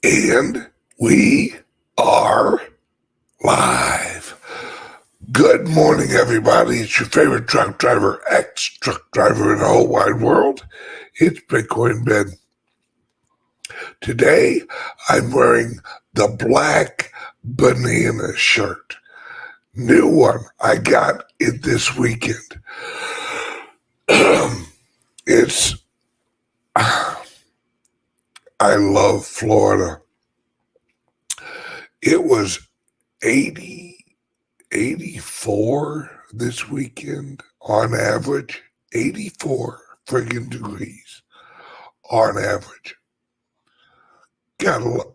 And we are live. Good morning, everybody. It's your favorite truck driver, ex-truck driver in the whole wide world. It's Bitcoin Ben. Today, I'm wearing the black banana shirt. New one. I got it this weekend. I love Florida. It was 84 this weekend on average. 84 friggin' degrees on average. Gotta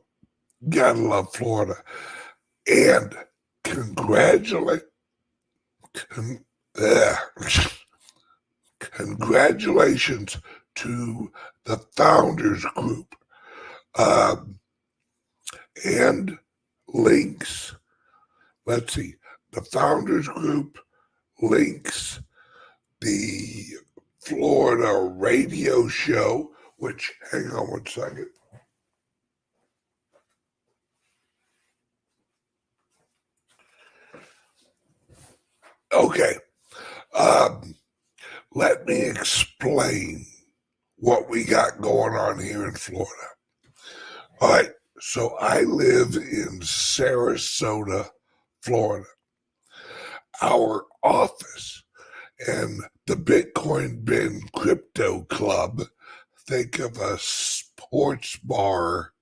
love Florida. And congratulations to the Founders Group. And links. Let's see. The Founders Group links the Florida radio show, which, hang on one second. Okay. Let me explain what we got going on here in Florida. All right. So I live in Sarasota, Florida. Our office and the Bitcoin Ben Crypto Club, think of a sports bar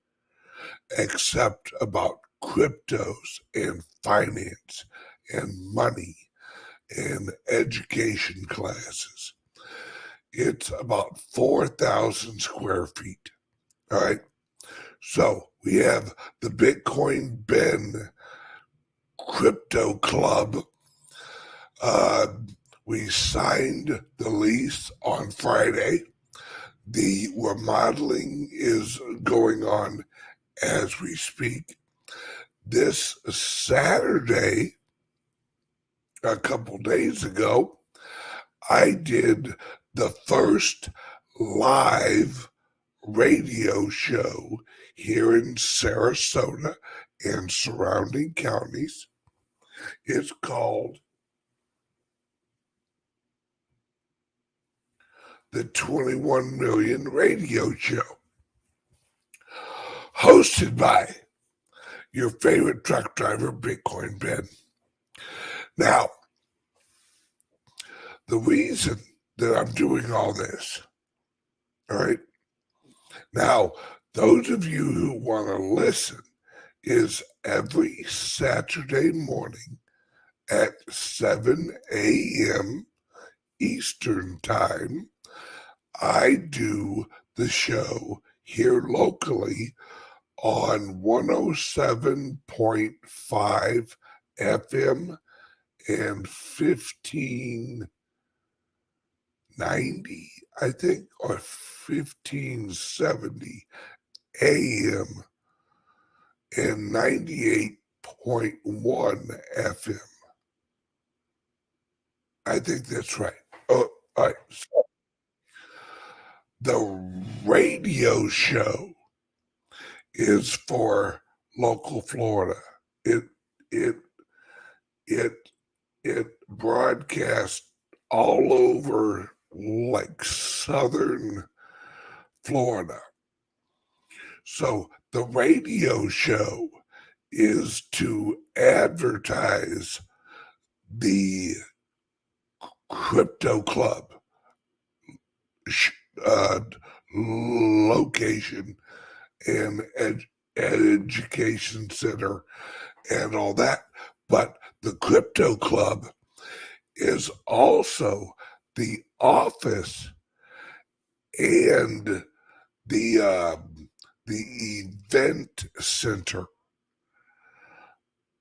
except about cryptos and finance and money and education classes. It's about 4,000 square feet. All right. So we have the Bitcoin Ben Crypto Club. We signed the lease on Friday. The remodeling is going on as we speak. This Saturday, a couple days ago, I did the first live radio show here in Sarasota and surrounding counties. It's called the 21 Million Radio Show, hosted by your favorite truck driver, Bitcoin Ben. Now, the reason that I'm doing all this, all right, now, those of you who want to listen is every Saturday morning at 7 a.m. Eastern Time. I do the show here locally on 107.5 FM and 1590, I think, or 1570 AM and 98.1 FM. I think that's right. Oh, all right. So the radio show is for local Florida. It broadcasts all over like southern Florida. So the radio show is to advertise the crypto club location and education center and all that. But the crypto club is also the office and the event center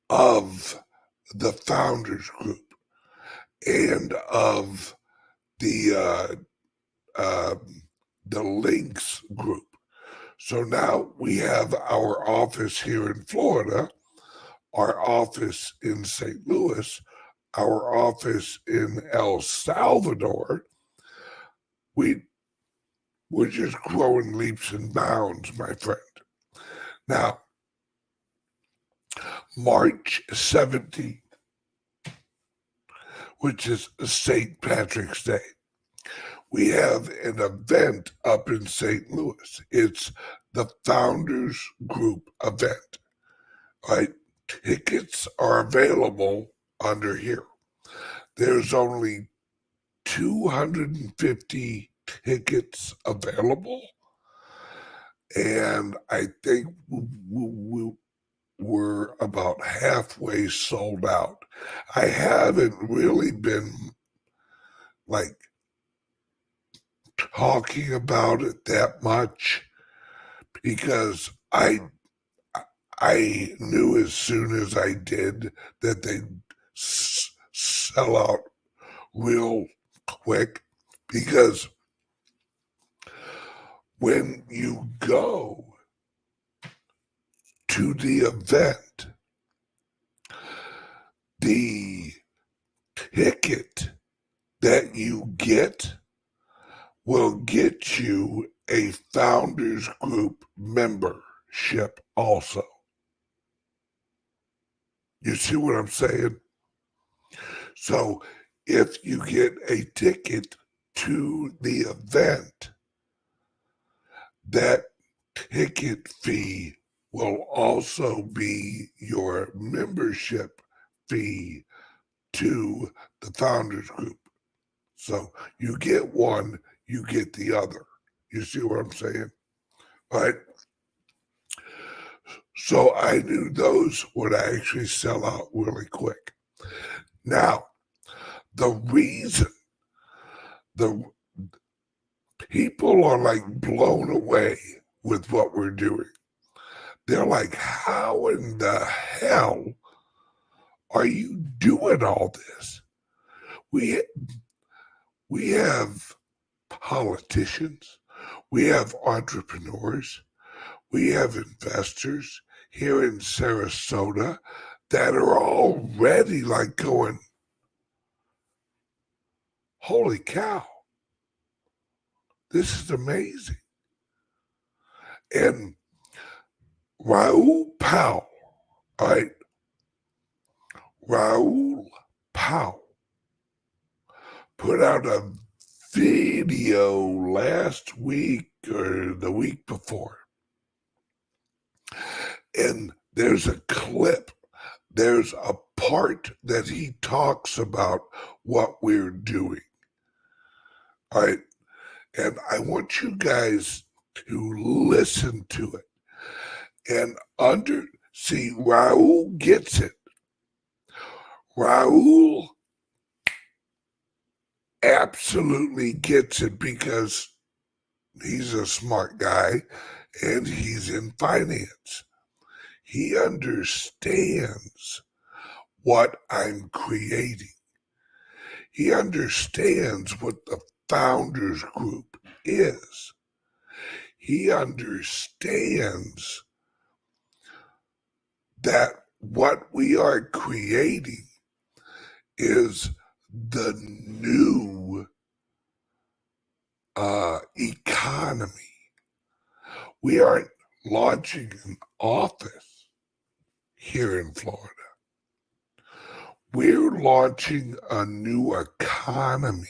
of the Founders Group and of the Links Group. So now we have our office here in Florida, our office in St. Louis, our office in El Salvador. We're just growing leaps and bounds, my friend. Now, March 17th, which is St. Patrick's Day, we have an event up in St. Louis. It's the Founders Group event. Right? Tickets are available under here. There's only 250 tickets available, and I think we're about halfway sold out. I haven't really been like talking about it that much because I knew as soon as I did that they'd sell out real quick, because when you go to the event, the ticket that you get will get you a Founders Group membership also. You see what I'm saying? So if you get a ticket to the event, that ticket fee will also be your membership fee to the Founders Group. So you get one, you get the other. You see what I'm saying? Right? So I knew those would actually sell out really quick. Now, the reason the people are like blown away with what we're doing, they're like, how in the hell are you doing all this? We have politicians, we have entrepreneurs, we have investors here in Sarasota that are already like going, holy cow, this is amazing. And Raoul Pal, right? Raoul Pal put out a video last week or the week before. And there's a clip, there's a part that he talks about what we're doing. All right. And I want you guys to listen to it and see, Raoul gets it. Raoul absolutely gets it because he's a smart guy and he's in finance. He understands what I'm creating. He understands what the Founders Group is. He understands that what we are creating is the new economy. We aren't launching an office here in Florida. We're launching a new economy.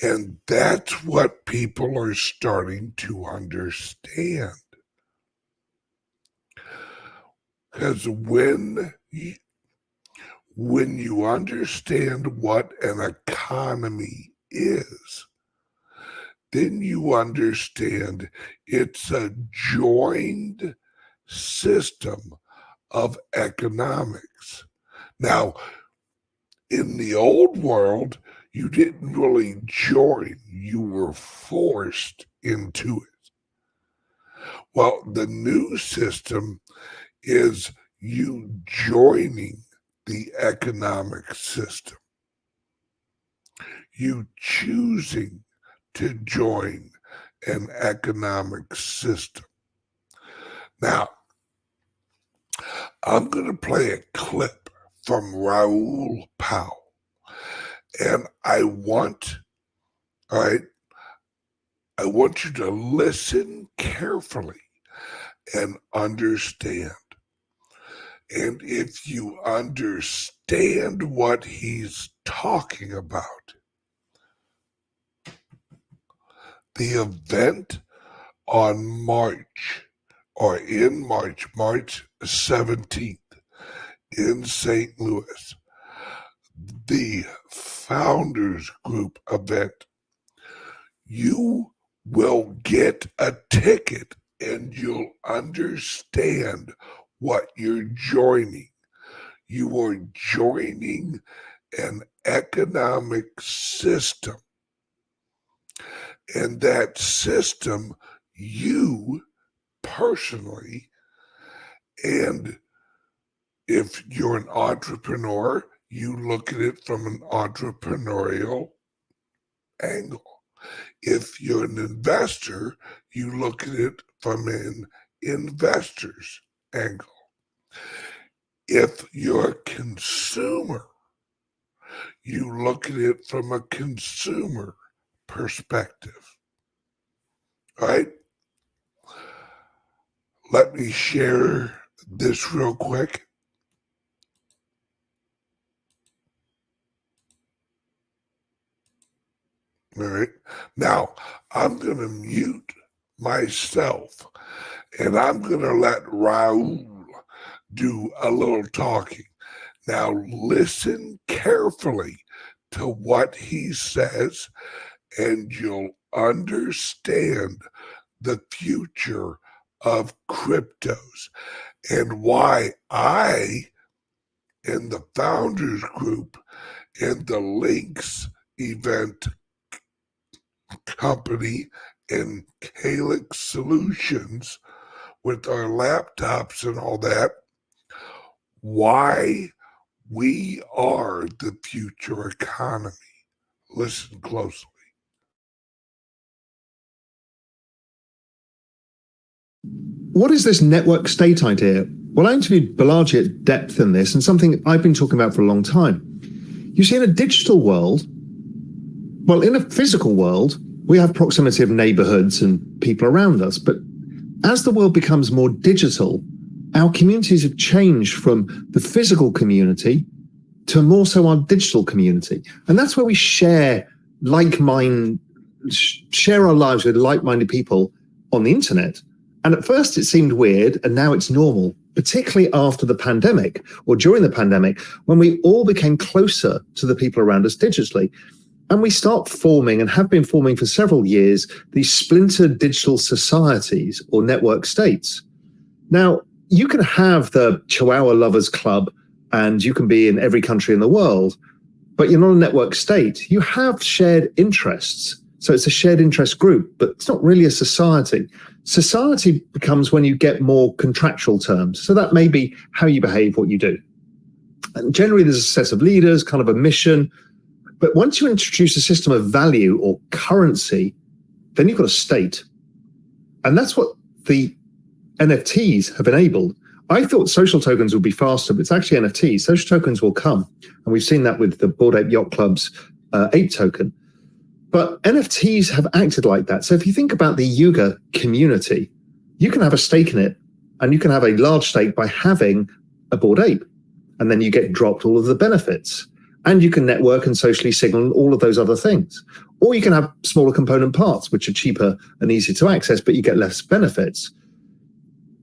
And that's what people are starting to understand. Because when you understand what an economy is, then you understand it's a joined system of economics. Now, in the old world, you didn't really join, you were forced into it. Well, the new system is you joining the economic system. You choosing to join an economic system. Now, I'm going to play a clip from Raoul Pal. And I want you to listen carefully and understand. And if you understand what he's talking about, the event on March 17th in St. Louis, the Founders Group event, you will get a ticket and you'll understand what you're joining. You are joining an economic system. And that system, you personally, and if you're an entrepreneur, you look at it from an entrepreneurial angle. If you're an investor, you look at it from an investor's angle. If you're a consumer, you look at it from a consumer perspective. All right? Let me share this real quick. All right. Now, I'm going to mute myself and I'm going to let Raul do a little talking. Now, listen carefully to what he says and you'll understand the future of cryptos and why I and the Founders Group and the LINX event company and CALIX Solutions with our laptops and all that, why we are the future economy. Listen closely. What is this network state idea? Well, I interviewed Balaji at depth in this, and something I've been talking about for a long time. You see, in a digital world, well, in a physical world, we have proximity of neighborhoods and people around us. But as the world becomes more digital, our communities have changed from the physical community to more so our digital community. And that's where we share our lives with like-minded people on the internet. And at first it seemed weird, and now it's normal, particularly after the pandemic or during the pandemic, when we all became closer to the people around us digitally. And we start forming, and have been forming for several years, these splintered digital societies or network states. Now, you can have the Chihuahua Lovers Club, and you can be in every country in the world, but you're not a network state. You have shared interests. So it's a shared interest group, but it's not really a society. Society becomes when you get more contractual terms. So that may be how you behave, what you do. And generally there's a set of leaders, kind of a mission. But once you introduce a system of value or currency, then you've got a state. And that's what the NFTs have enabled. I thought social tokens would be faster, but it's actually NFTs. Social tokens will come. And we've seen that with the Bored Ape Yacht Club's ape token. But NFTs have acted like that. So if you think about the Yuga community, you can have a stake in it, and you can have a large stake by having a Bored Ape. And then you get dropped all of the benefits. And you can network and socially signal all of those other things. Or you can have smaller component parts, which are cheaper and easier to access, but you get less benefits.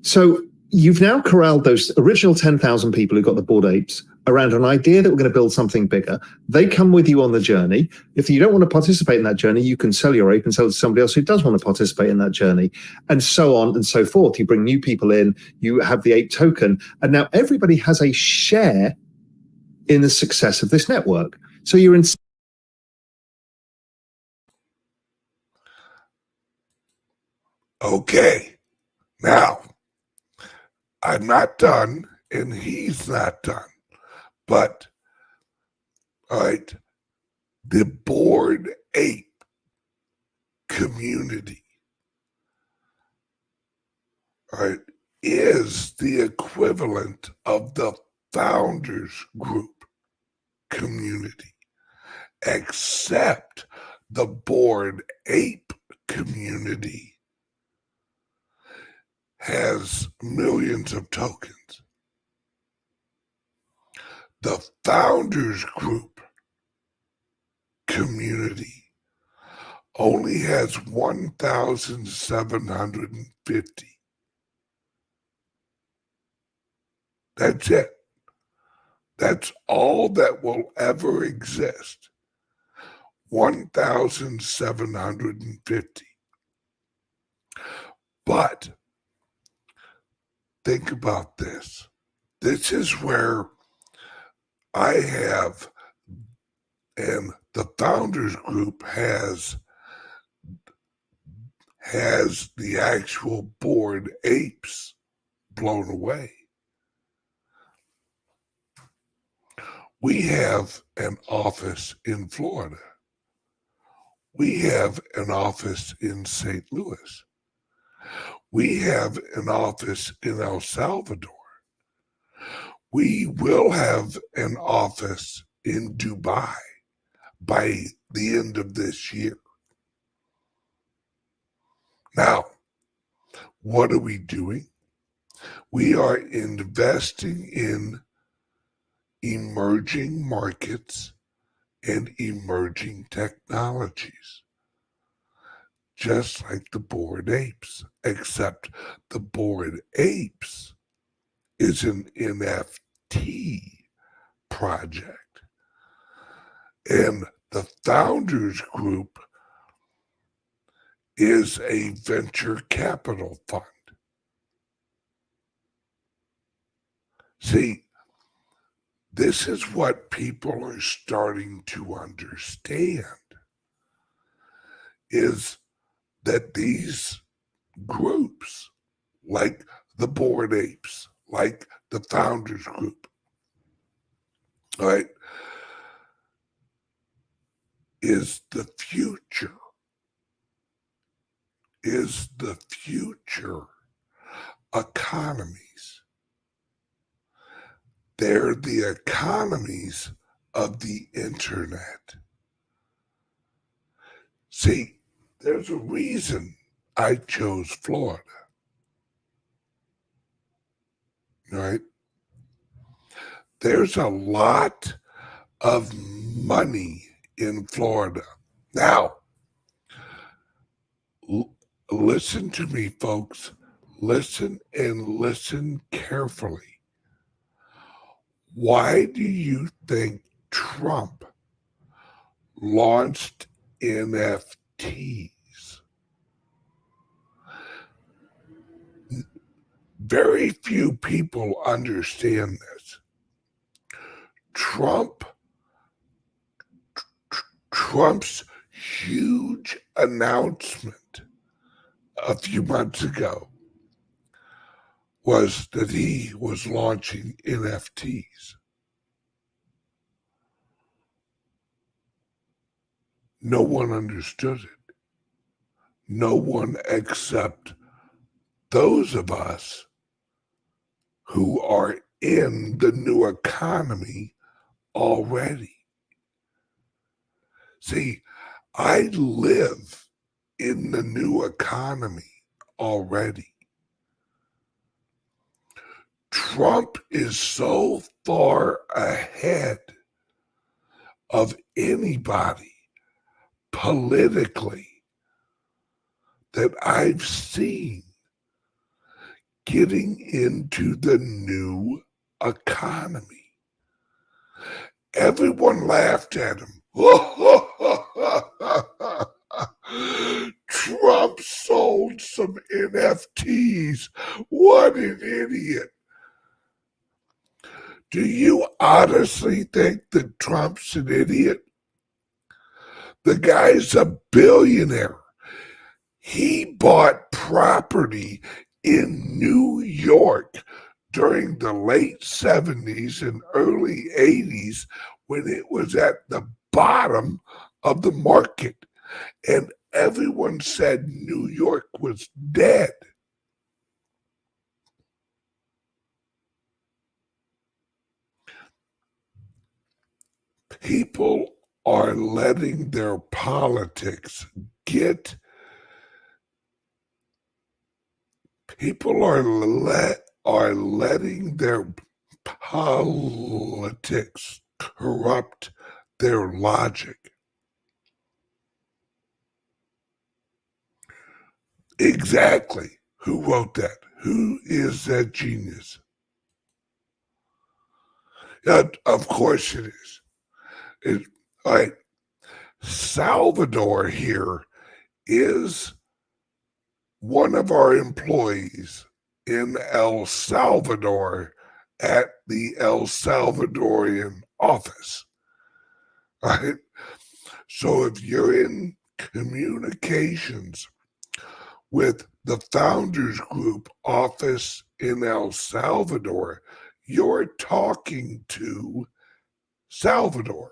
So you've now corralled those original 10,000 people who got the Bored Apes around an idea that we're going to build something bigger. They come with you on the journey. If you don't want to participate in that journey, you can sell your ape and sell it to somebody else who does want to participate in that journey, and so on and so forth. You bring new people in, you have the ape token, and now everybody has a share in the success of this network. So you're in. Okay. Now, I'm not done, and he's not done. But, all right, the Bored Ape community, all right, is the equivalent of the Founders Group community, except the Bored Ape community has millions of tokens. The Founders Group community only has 1,750. That's it. That's all that will ever exist. 1,750. But think about this. This is where I have, and the Founders Group has the actual Bored Apes blown away. We have an office in Florida. We have an office in St. Louis. We have an office in El Salvador. We will have an office in Dubai by the end of this year. Now, what are we doing? We are investing in emerging markets and emerging technologies, just like the Bored Apes, except the Bored Apes is an NFT project. And the Founders Group is a venture capital fund. See, this is what people are starting to understand, is that these groups, like the Bored Apes, like the Founders Group, right, is the future economies. They're the economies of the internet. See, there's a reason I chose Florida, right? There's a lot of money in Florida. Now, listen to me, folks. Listen and listen carefully. Why do you think Trump launched NFTs? Very few people understand this. Trump's huge announcement a few months ago was that he was launching NFTs. No one understood it. No one except those of us who are in the new economy already. See, I live in the new economy already. Trump is so far ahead of anybody politically that I've seen getting into the new economy. Everyone laughed at him. Trump sold some NFTs. What an idiot. Do you honestly think that Trump's an idiot? The guy's a billionaire. He bought property in New York during the late 70s and early 80s when it was at the bottom of the market. And everyone said New York was dead. People are letting their politics get People are letting their politics corrupt their logic. Exactly. Who wrote that? Who is that genius? Of course it is. It, like, Salvador here is one of our employees in El Salvador at the El Salvadorian office. Right? So if you're in communications with the Founders Group office in El Salvador, you're talking to Salvador.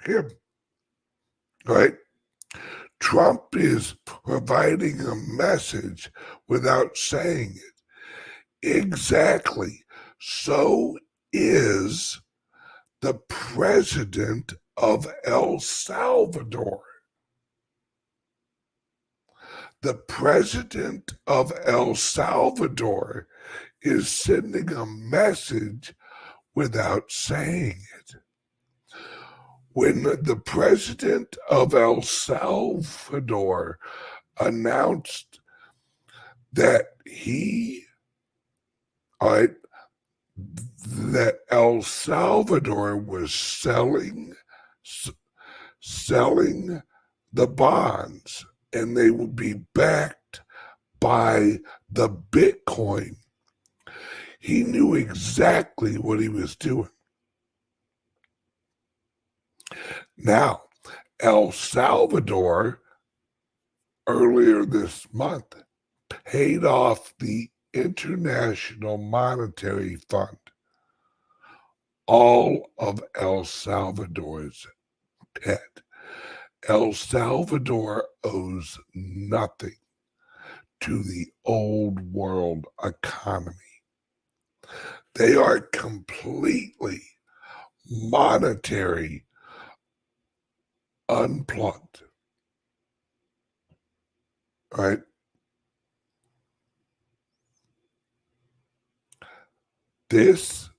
Him. Right? Trump is providing a message without saying it. Exactly. So is the president of El Salvador. The president of El Salvador is sending a message without saying it. When the president of El Salvador announced that that El Salvador was selling the bonds and they would be backed by the Bitcoin, he knew exactly what he was doing. Now, El Salvador, earlier this month, paid off the International Monetary Fund all of El Salvador's debt. El Salvador owes nothing to the old world economy. They are completely monetary unplugged. Right? This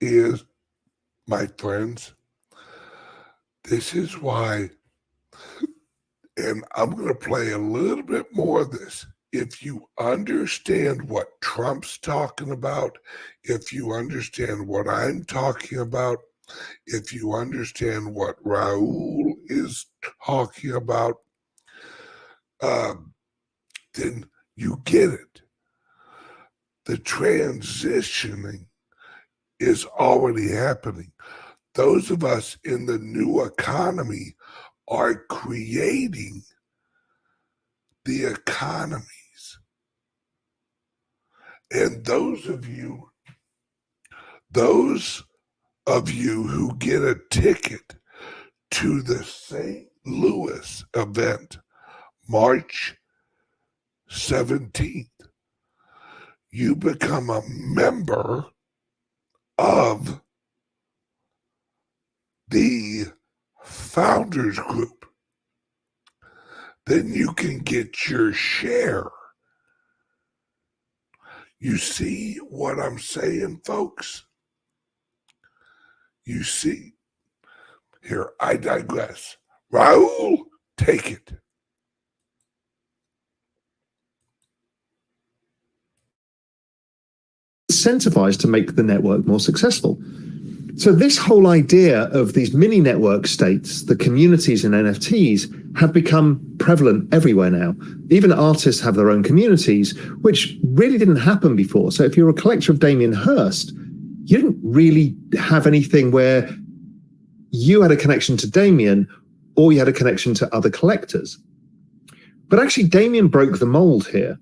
is, my friends, this is why, and I'm going to play a little bit more of this. If you understand what Trump's talking about, if you understand what I'm talking about, if you understand what Raul is talking about, then you get it. The transitioning is already happening. Those of us in the new economy are creating the economies. And those of you who get a ticket to the St. Louis event, March 17th, you become a member of the Founders Group. Then you can get your share. You see what I'm saying, folks? You see? Here, I digress. Raul, take it. Incentivized to make the network more successful. So this whole idea of these mini network states, the communities in NFTs, have become prevalent everywhere now. Even artists have their own communities, which really didn't happen before. So if you're a collector of Damien Hirst, you didn't really have anything where you had a connection to Damien or you had a connection to other collectors. But actually, Damien broke the mold here.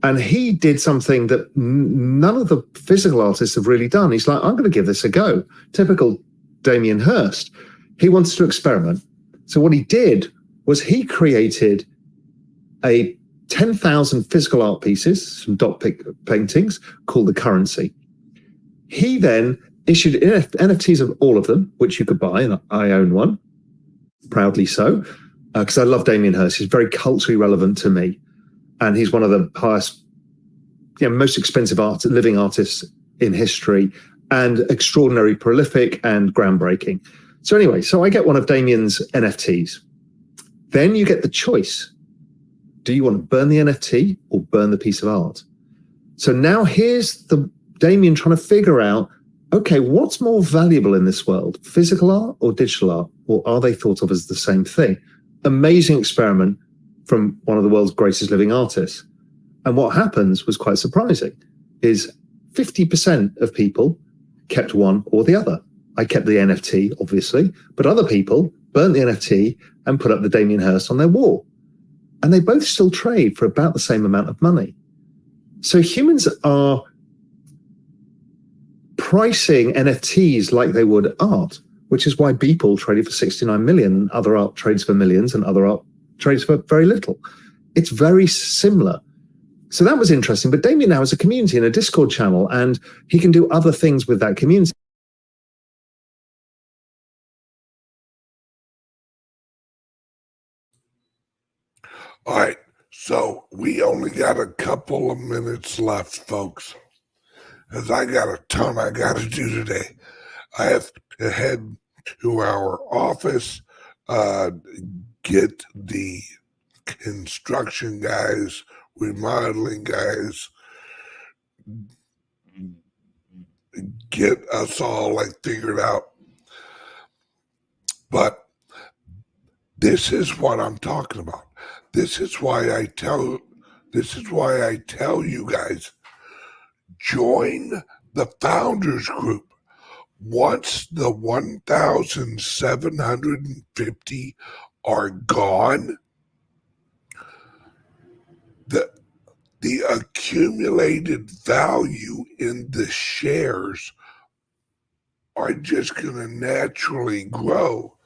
And he did something that none of the physical artists have really done. He's like, I'm going to give this a go. Typical Damien Hirst. He wanted to experiment. So what he did was he created a 10,000 physical art pieces, some dot paintings called the Currency. He then issued NFTs of all of them, which you could buy, and I own one, proudly so, because I love Damien Hirst. He's very culturally relevant to me. and he's one of the highest, most expensive living artists in history, and extraordinarily prolific and groundbreaking. So anyway, so I get one of Damien's NFTs. Then you get the choice. Do you want to burn the NFT or burn the piece of art? So now here's the Damien trying to figure out, okay, what's more valuable in this world, physical art or digital art? Or are they thought of as the same thing? Amazing experiment from one of the world's greatest living artists. And what happens was quite surprising, is 50% of people kept one or the other. I kept the NFT, obviously, but other people burnt the NFT and put up the Damien Hirst on their wall. And they both still trade for about the same amount of money. So humans are pricing NFTs like they would art, which is why Beeple traded for 69 million, other art trades for millions, and other art trades for very little. It's very similar. So that was interesting. But Damien now has a community and a Discord channel, and he can do other things with that community. All right, so we only got a couple of minutes left, folks, because I got a ton I got to do today. I have to head to our office, get the construction guys, remodeling guys, get us all figured out. But this is what I'm talking about. This is why I tell you guys, join the founders group. Once the 1,750 are gone, the accumulated value in the shares are just going to naturally grow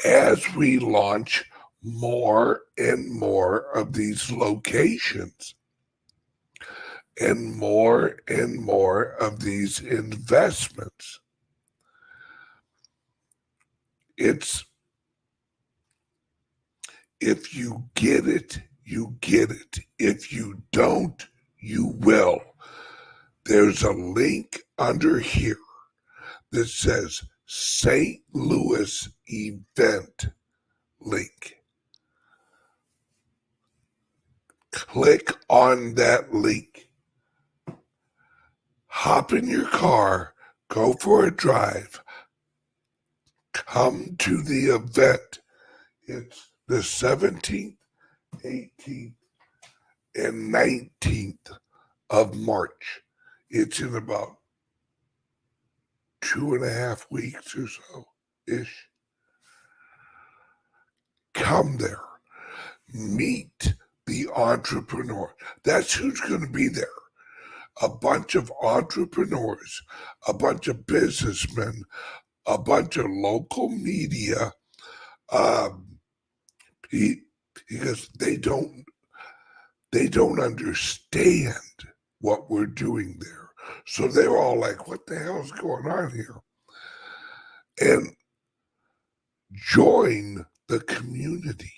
as we launch more and more of these locations and more of these investments. It's, if you get it, you get it. If you don't, you will. There's a link under here that says St. Louis event link. Click on that link. Hop in your car, go for a drive, come to the event. It's the 17th, 18th, and 19th of March. It's in about 2.5 weeks or so ish. Come there, meet the entrepreneur. That's who's going to be there. A bunch of entrepreneurs, a bunch of businessmen, a bunch of local media, because they don't understand what we're doing there. So they're all like, what the hell is going on here? And join the community.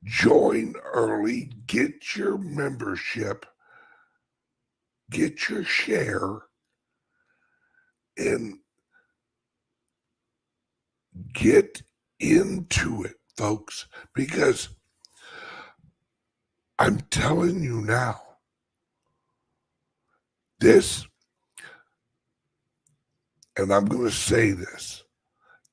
Join early, get your membership, get your share, and get into it, folks, because I'm telling you now, this, and I'm going to say this,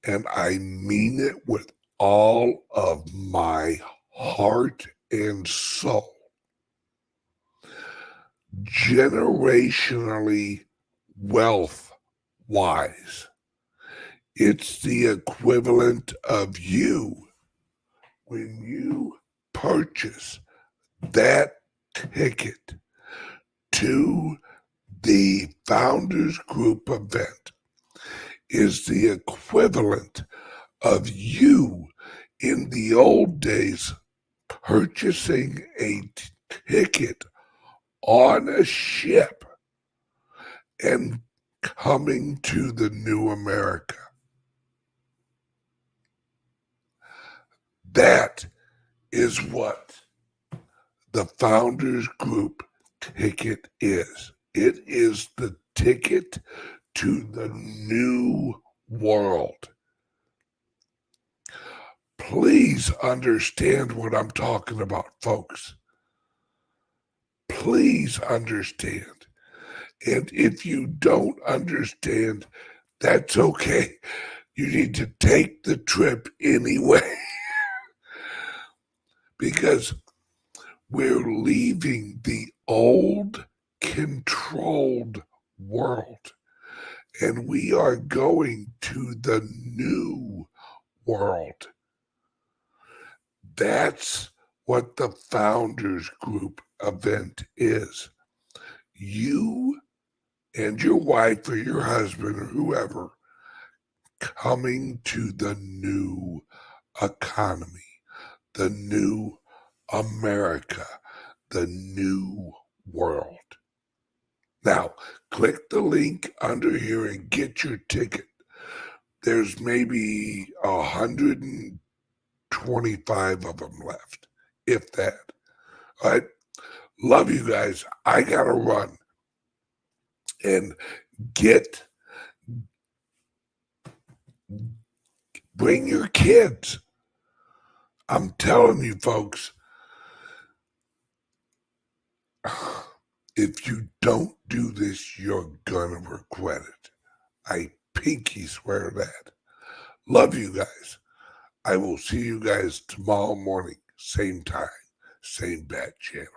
and I mean it with all of my heart and soul. Generationally, wealth-wise, it's the equivalent of you when you purchase that ticket to the Founders Group event is the equivalent of you in the old days purchasing a ticket on a ship and coming to the new America. That is what the Founders Group ticket is. It is the ticket to the new world. Please understand what I'm talking about, folks. Please understand. And if you don't understand, that's okay. You need to take the trip anyway. Because we're leaving the old controlled world and we are going to the new world. That's what the Founders Group event is. You and your wife or your husband or whoever coming to the new economy, the new America, the new world. Now, click the link under here and get your ticket. There's maybe 125 of them left, if that. All right. Love you guys. I got to run and bring your kids. I'm telling you, folks, if you don't do this, you're gonna regret it. I pinky swear that. Love you guys. I will see you guys tomorrow morning, same time, same bad channel.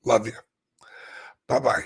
Love you. Bye-bye.